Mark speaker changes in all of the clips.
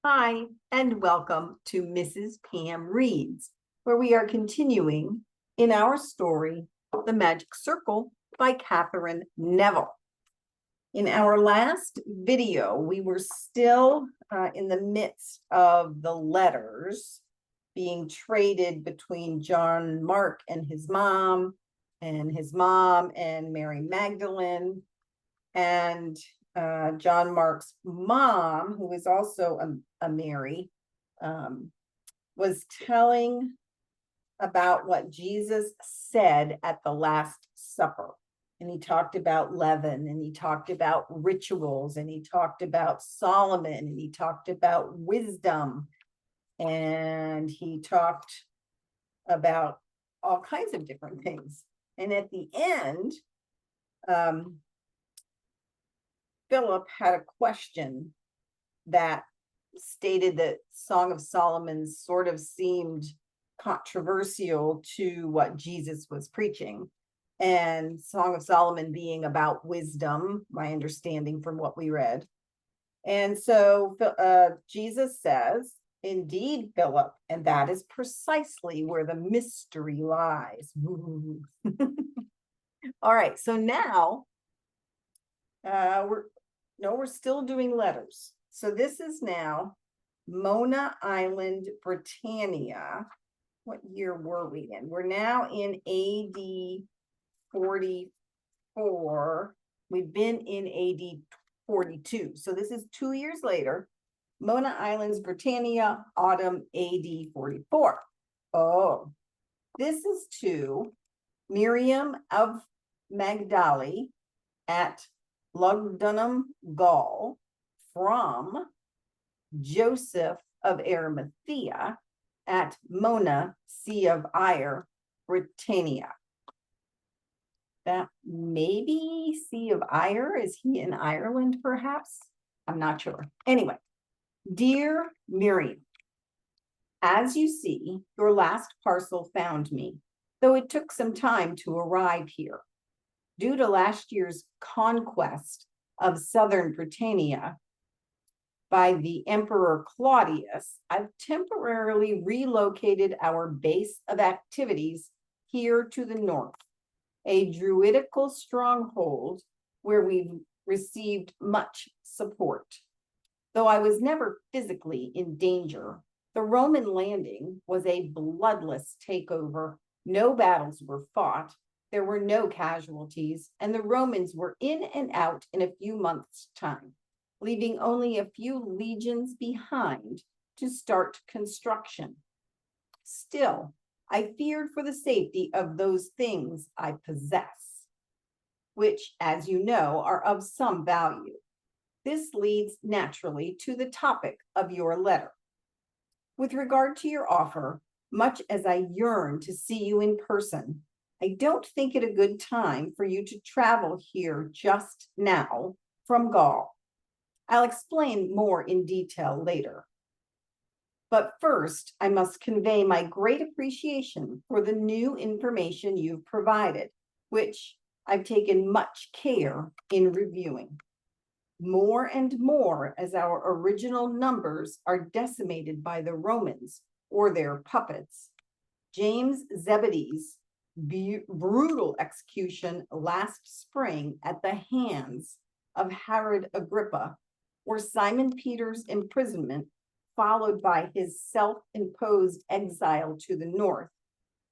Speaker 1: Hi, and welcome to Mrs. Pam Reads, where we are continuing in our story, The Magic Circle by Katherine Neville. In our last video, we were still in the midst of the letters being traded between John Mark and his mom and Mary Magdalene. And John Mark's mom, who is also a Mary, was telling about what Jesus said at the Last Supper. And he talked about leaven, and he talked about rituals, and he talked about Solomon, and he talked about wisdom, and he talked about all kinds of different things. And at the end, Philip had a question that stated that Song of Solomon sort of seemed controversial to what Jesus was preaching. And Song of Solomon being about wisdom, my understanding from what we read. And so Jesus says, "Indeed, Philip, and that is precisely where the mystery lies." All right, so now we're still doing letters. So this is now Mona Island, Britannia. What year were we in? We're now in AD 44. We've been in AD 42. So this is 2 years later. Mona Islands, Britannia, autumn AD 44. Oh, this is to Miriam of Magdalene at Lugdunum, Gaul, from Joseph of Arimathea at Mona, Sea of Ire, Britannia. That maybe Sea of Ire, is he in Ireland perhaps? I'm not sure. Anyway, dear Miriam, as you see, your last parcel found me, though it took some time to arrive here. Due to last year's conquest of southern Britannia by the Emperor Claudius, I've temporarily relocated our base of activities here to the north, a druidical stronghold where we've received much support. Though I was never physically in danger, the Roman landing was a bloodless takeover. No battles were fought. There were no casualties, and the Romans were in and out in a few months' time, leaving only a few legions behind to start construction. Still, I feared for the safety of those things I possess, which, as you know, are of some value. This leads naturally to the topic of your letter. With regard to your offer, much as I yearn to see you in person, I don't think it a good time for you to travel here just now from Gaul. I'll explain more in detail later. But first, I must convey my great appreciation for the new information you've provided, which I've taken much care in reviewing. More and more, as our original numbers are decimated by the Romans or their puppets, James Zebedee's brutal execution last spring at the hands of Herod Agrippa, or Simon Peter's imprisonment, followed by his self-imposed exile to the north,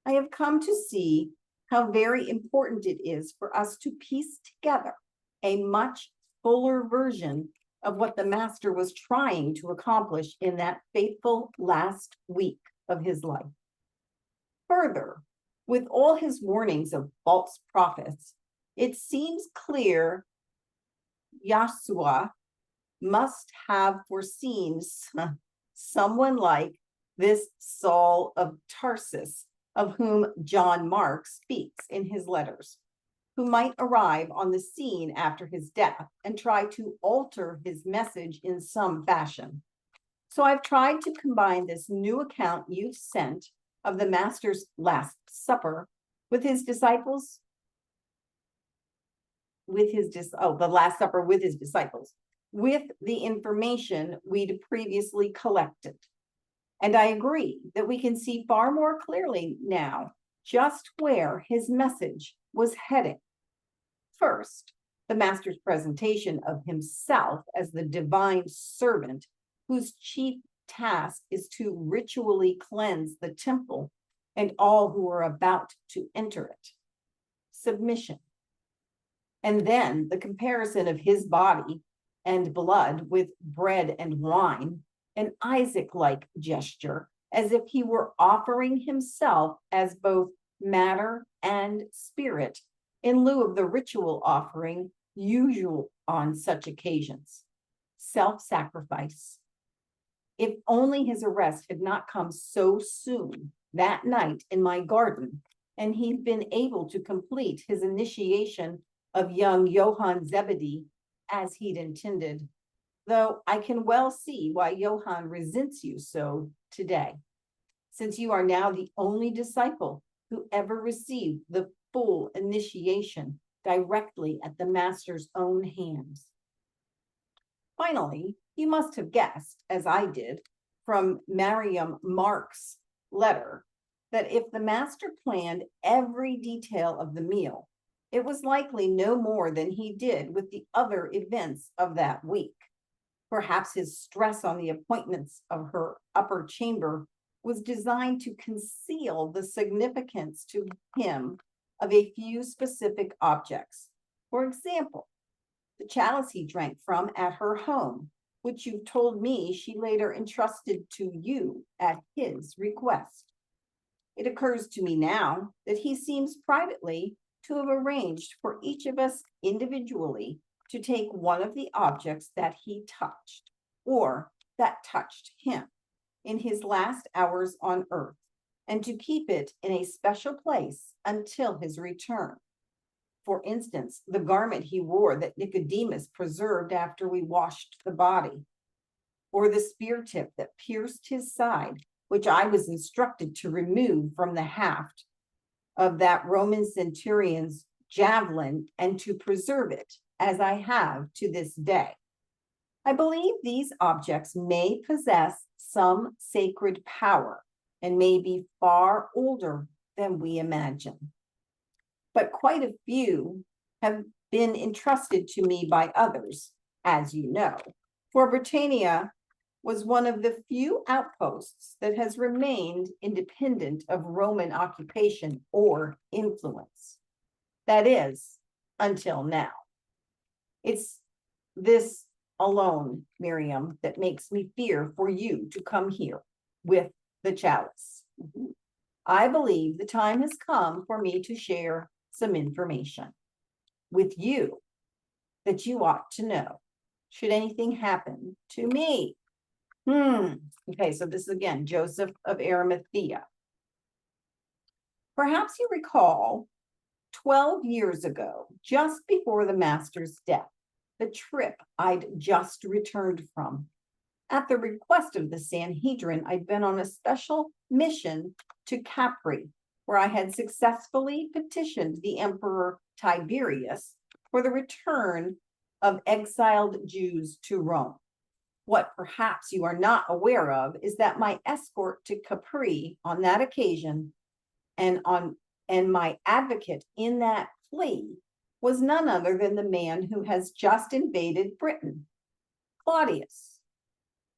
Speaker 1: I have come to see how very important it is for us to piece together a much fuller version of what the master was trying to accomplish in that fateful last week of his life. Further, with all his warnings of false prophets, it seems clear Yahshua must have foreseen someone like this Saul of Tarsus, of whom John Mark speaks in his letters, who might arrive on the scene after his death and try to alter his message in some fashion. So I've tried to combine this new account you've sent of the Master's Last Supper with his disciples, the Last Supper with his disciples, with the information we'd previously collected. And I agree that we can see far more clearly now just where his message was heading. First, the master's presentation of himself as the divine servant whose chief task is to ritually cleanse the temple and all who are about to enter it. Submission. And then the comparison of his body and blood with bread and wine, an Isaac-like gesture, as if he were offering himself as both matter and spirit in lieu of the ritual offering usual on such occasions. Self-sacrifice. If only his arrest had not come so soon that night in my garden, and he'd been able to complete his initiation of young Johann Zebedee as he'd intended, though I can well see why Johann resents you so today, since you are now the only disciple who ever received the full initiation directly at the master's own hands. Finally, you must have guessed, as I did, from Mariam Mark's letter, that if the master planned every detail of the meal, it was likely no more than he did with the other events of that week. Perhaps his stress on the appointments of her upper chamber was designed to conceal the significance to him of a few specific objects. For example, the chalice he drank from at her home, which you told me she later entrusted to you at his request. It occurs to me now that he seems privately to have arranged for each of us individually to take one of the objects that he touched, or that touched him, in his last hours on earth, and to keep it in a special place until his return. For instance, the garment he wore that Nicodemus preserved after we washed the body, or the spear tip that pierced his side, which I was instructed to remove from the haft of that Roman centurion's javelin and to preserve it, as I have to this day. I believe these objects may possess some sacred power and may be far older than we imagine. But quite a few have been entrusted to me by others, as you know, for Britannia was one of the few outposts that has remained independent of Roman occupation or influence. That is, until now. It's this alone, Miriam, that makes me fear for you to come here with the chalice. I believe the time has come for me to share some information with you that you ought to know, should anything happen to me. Okay, so this is again, Joseph of Arimathea. Perhaps you recall 12 years ago, just before the master's death, the trip I'd just returned from. At the request of the Sanhedrin, I'd been on a special mission to Capri, where I had successfully petitioned the Emperor Tiberius for the return of exiled Jews to Rome. What perhaps you are not aware of is that my escort to Capri on that occasion and my advocate in that plea was none other than the man who has just invaded Britain, Claudius.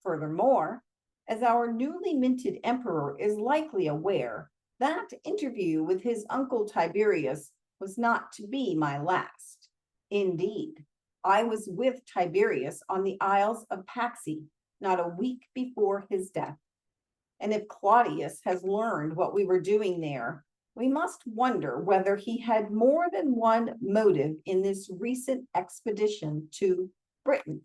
Speaker 1: Furthermore, as our newly minted emperor is likely aware, that interview with his uncle Tiberius was not to be my last. Indeed, I was with Tiberius on the Isles of Paxi not a week before his death. And if Claudius has learned what we were doing there, we must wonder whether he had more than one motive in this recent expedition to Britain.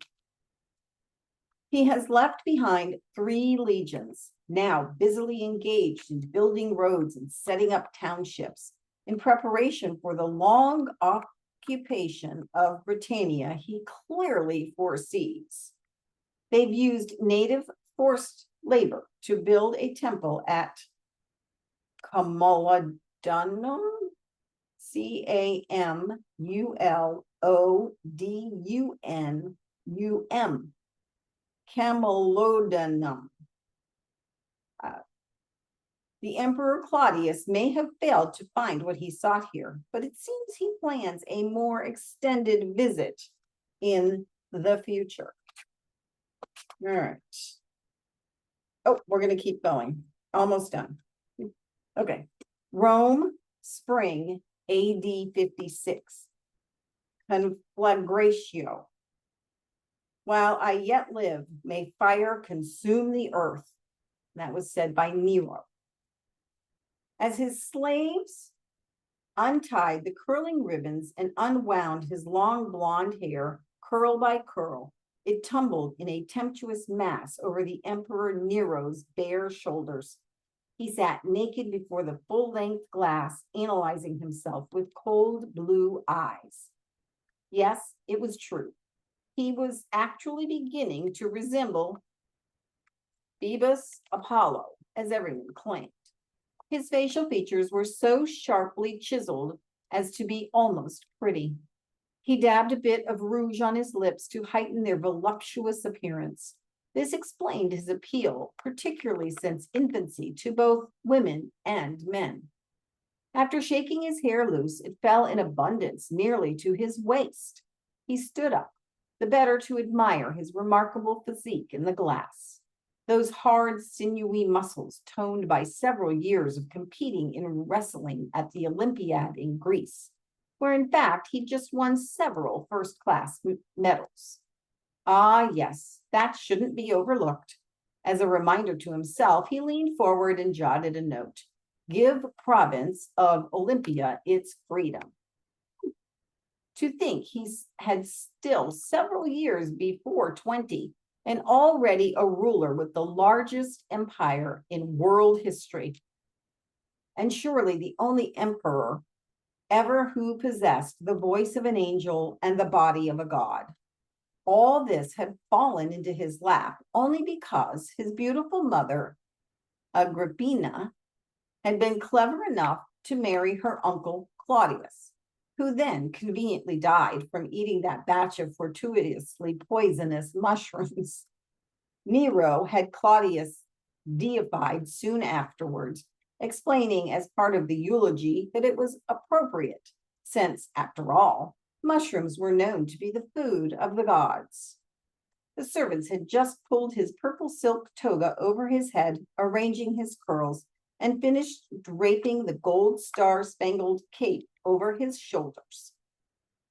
Speaker 1: He has left behind 3 legions, now busily engaged in building roads and setting up townships in preparation for the long occupation of Britannia he clearly foresees. They've used native forced labor to build a temple at Camulodunum, Camulodun, camelodonum. The Emperor Claudius may have failed to find what he sought here, but it seems he plans a more extended visit in the future. All right. Oh, we're going to keep going. Almost done. Okay. Rome, spring, AD 56. Conflagratio. While I yet live, may fire consume the earth. That was said by Nero. As his slaves untied the curling ribbons and unwound his long blonde hair, curl by curl, it tumbled in a tempestuous mass over the Emperor Nero's bare shoulders. He sat naked before the full-length glass, analyzing himself with cold blue eyes. Yes, it was true. He was actually beginning to resemble Phoebus Apollo, as everyone claimed. His facial features were so sharply chiseled as to be almost pretty. He dabbed a bit of rouge on his lips to heighten their voluptuous appearance. This explained his appeal, particularly since infancy, to both women and men. After shaking his hair loose, it fell in abundance nearly to his waist. He stood up, the better to admire his remarkable physique in the glass. Those hard, sinewy muscles, toned by several years of competing in wrestling at the Olympiad in Greece, where in fact he'd just won several first-class medals. Ah, yes, that shouldn't be overlooked. As a reminder to himself, he leaned forward and jotted a note. Give province of Olympia its freedom. To think he had still several years before 20, and already a ruler with the largest empire in world history. And surely the only emperor ever who possessed the voice of an angel and the body of a god. All this had fallen into his lap only because his beautiful mother, Agrippina, had been clever enough to marry her uncle Claudius, who then conveniently died from eating that batch of fortuitously poisonous mushrooms. Nero had Claudius deified soon afterwards, explaining as part of the eulogy that it was appropriate, since, after all, mushrooms were known to be the food of the gods. The servants had just pulled his purple silk toga over his head, arranging his curls, and finished draping the gold star-spangled cape over his shoulders,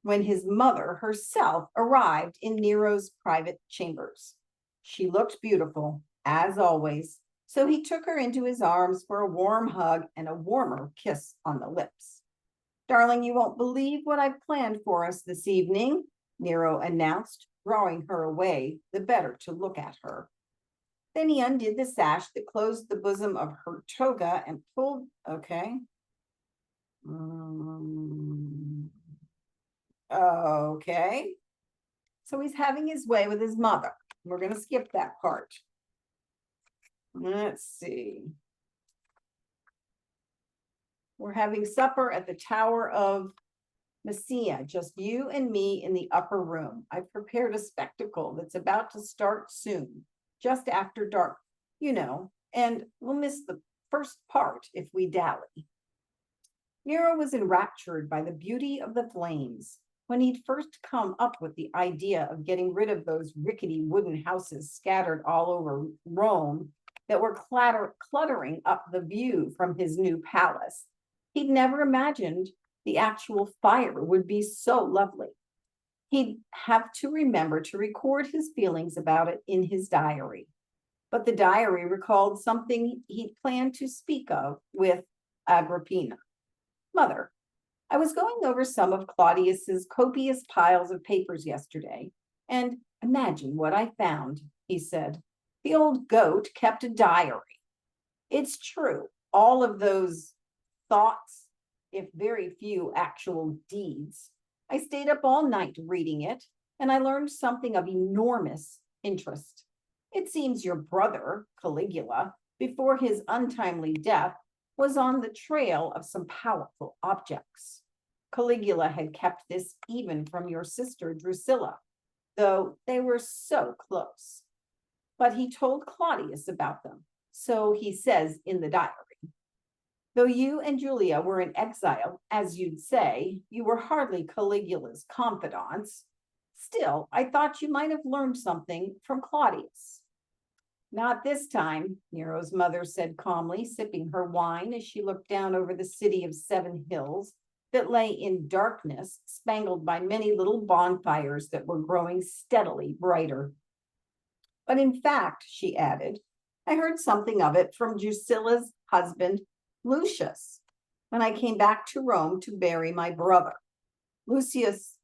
Speaker 1: when his mother herself arrived in Nero's private chambers. She looked beautiful, as always, so he took her into his arms for a warm hug and a warmer kiss on the lips. Darling, you won't believe what I've planned for us this evening, Nero announced, drawing her away, the better to look at her. Then he undid the sash that closed the bosom of her toga and pulled, okay. Okay. So he's having his way with his mother. We're going to skip that part. Let's see. We're having supper at the Tower of Messina, just you and me in the upper room. I've prepared a spectacle that's about to start soon, just after dark, you know, and we'll miss the first part if we dally. Nero was enraptured by the beauty of the flames. When he'd first come up with the idea of getting rid of those rickety wooden houses scattered all over Rome that were cluttering up the view from his new palace, he'd never imagined the actual fire would be so lovely. He'd have to remember to record his feelings about it in his diary. But the diary recalled something he'd planned to speak of with Agrippina. Mother, I was going over some of Claudius's copious piles of papers yesterday, and imagine what I found, he said. The old goat kept a diary. It's true, all of those thoughts, if very few actual deeds. I stayed up all night reading it, and I learned something of enormous interest. It seems your brother, Caligula, before his untimely death, was on the trail of some powerful objects. Caligula had kept this even from your sister Drusilla. though they were so close. But he told Claudius about them, so he says in the diary. Though you and Julia were in exile, as you'd say, you were hardly Caligula's confidants. Still, I thought you might have learned something from Claudius. Not this time, Nero's mother said calmly, sipping her wine as she looked down over the city of 7 hills that lay in darkness, spangled by many little bonfires that were growing steadily brighter. But in fact, she added, I heard something of it from Drusilla's husband, Lucius, when I came back to Rome to bury my brother. Lucius'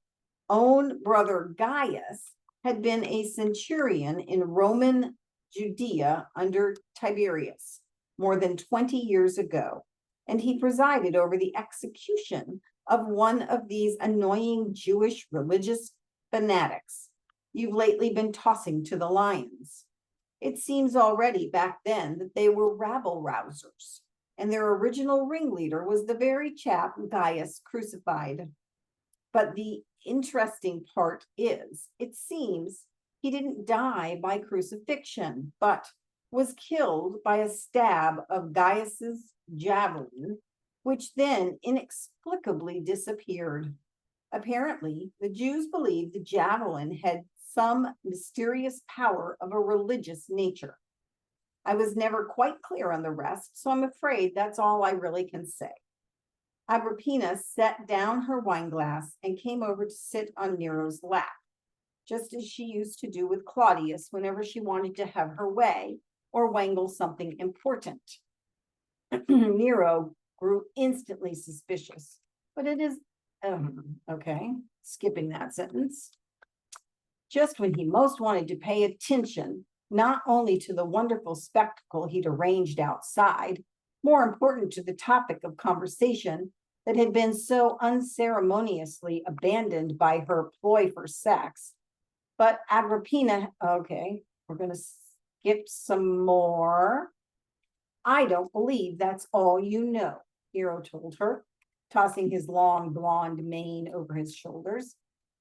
Speaker 1: own brother Gaius had been a centurion in Roman Judea under Tiberius more than 20 years ago, and he presided over the execution of one of these annoying Jewish religious fanatics you've lately been tossing to the lions. It seems already back then that they were rabble-rousers, and their original ringleader was the very chap Gaius crucified. But the interesting part is, it seems he didn't die by crucifixion, but was killed by a stab of Gaius's javelin, which then inexplicably disappeared. Apparently, the Jews believed the javelin had some mysterious power of a religious nature. I was never quite clear on the rest, so I'm afraid that's all I really can say. Agrippina set down her wineglass and came over to sit on Nero's lap, just as she used to do with Claudius whenever she wanted to have her way or wangle something important. Nero grew instantly suspicious, but it is, okay, skipping that sentence. Just when he most wanted to pay attention, not only to the wonderful spectacle he'd arranged outside, more important to the topic of conversation that had been so unceremoniously abandoned by her ploy for sex. But Agrippina, okay, we're going to skip some more. I don't believe that's all you know, Nero told her, tossing his long blonde mane over his shoulders.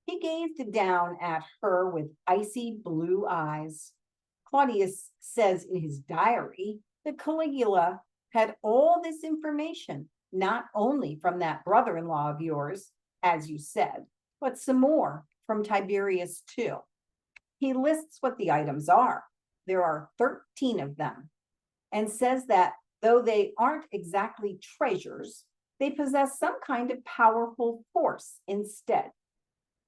Speaker 1: He gazed down at her with icy blue eyes. Claudius says in his diary that Caligula had all this information, not only from that brother-in-law of yours, as you said, but some more from Tiberius too. He lists what the items are. There are 13 of them, and says that though they aren't exactly treasures, they possess some kind of powerful force instead.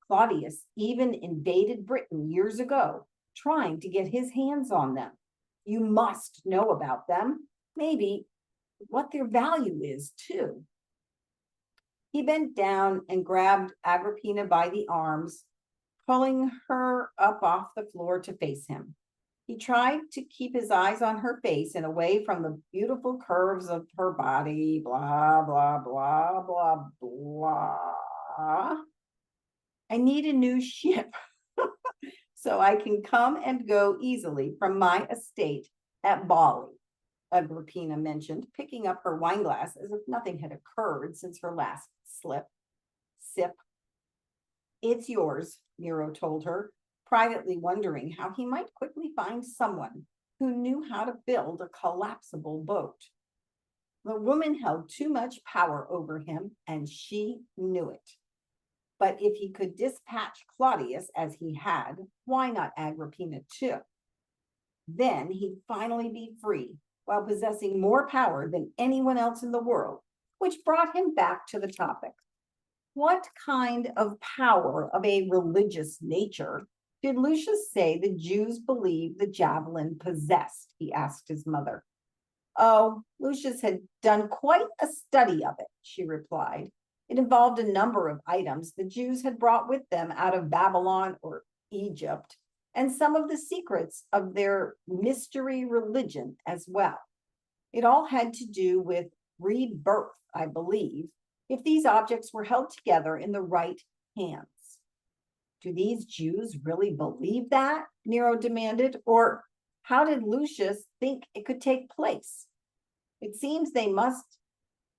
Speaker 1: Claudius even invaded Britain years ago, trying to get his hands on them. You must know about them, maybe what their value is too. He bent down and grabbed Agrippina by the arms, pulling her up off the floor to face him. He tried to keep his eyes on her face and away from the beautiful curves of her body, blah, blah, blah, blah, blah. I need a new ship so I can come and go easily from my estate at Bali, Agrippina mentioned, picking up her wineglass as if nothing had occurred since her last sip. It's yours, Nero told her, privately wondering how he might quickly find someone who knew how to build a collapsible boat. The woman held too much power over him, and she knew it. But if he could dispatch Claudius as he had, why not Agrippina too? Then he'd finally be free while possessing more power than anyone else in the world, which brought him back to the topic. What kind of power of a religious nature did Lucius say the Jews believed the javelin possessed? He asked his mother. Oh, Lucius had done quite a study of it, she replied. It involved a number of items the Jews had brought with them out of Babylon or Egypt, and some of the secrets of their mystery religion as well. It all had to do with rebirth, I believe, if these objects were held together in the right hands. Do these Jews really believe that? Nero demanded, or how did Lucius think it could take place? It seems they must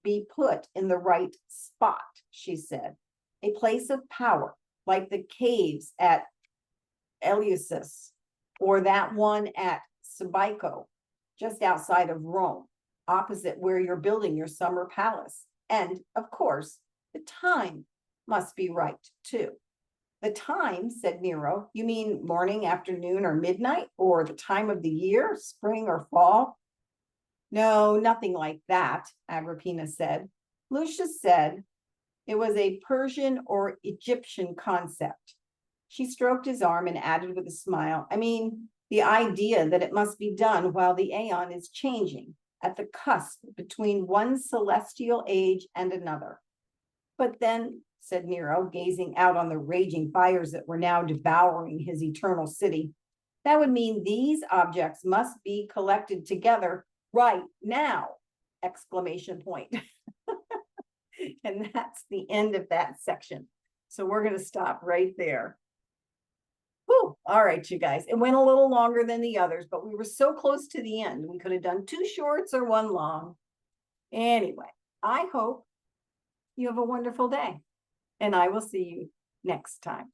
Speaker 1: be put in the right spot, she said, a place of power, like the caves at Eleusis, or that one at Subico, just outside of Rome, opposite where you're building your summer palace. And of course, the time must be right too. The time, said Nero, you mean morning, afternoon, or midnight, or the time of the year, spring or fall? No, nothing like that, Agrippina said. Lucius said it was a Persian or Egyptian concept. She stroked his arm and added with a smile, I mean, the idea that it must be done while the aeon is changing, at the cusp between one celestial age and another. But then, said Nero, gazing out on the raging fires that were now devouring his eternal city, that would mean these objects must be collected together right now! Exclamation point. And that's the end of that section. So we're going to stop right there. Whew. All right, you guys. It went a little longer than the others, but we were so close to the end. We could have done 2 shorts or 1 long. Anyway, I hope you have a wonderful day, and I will see you next time.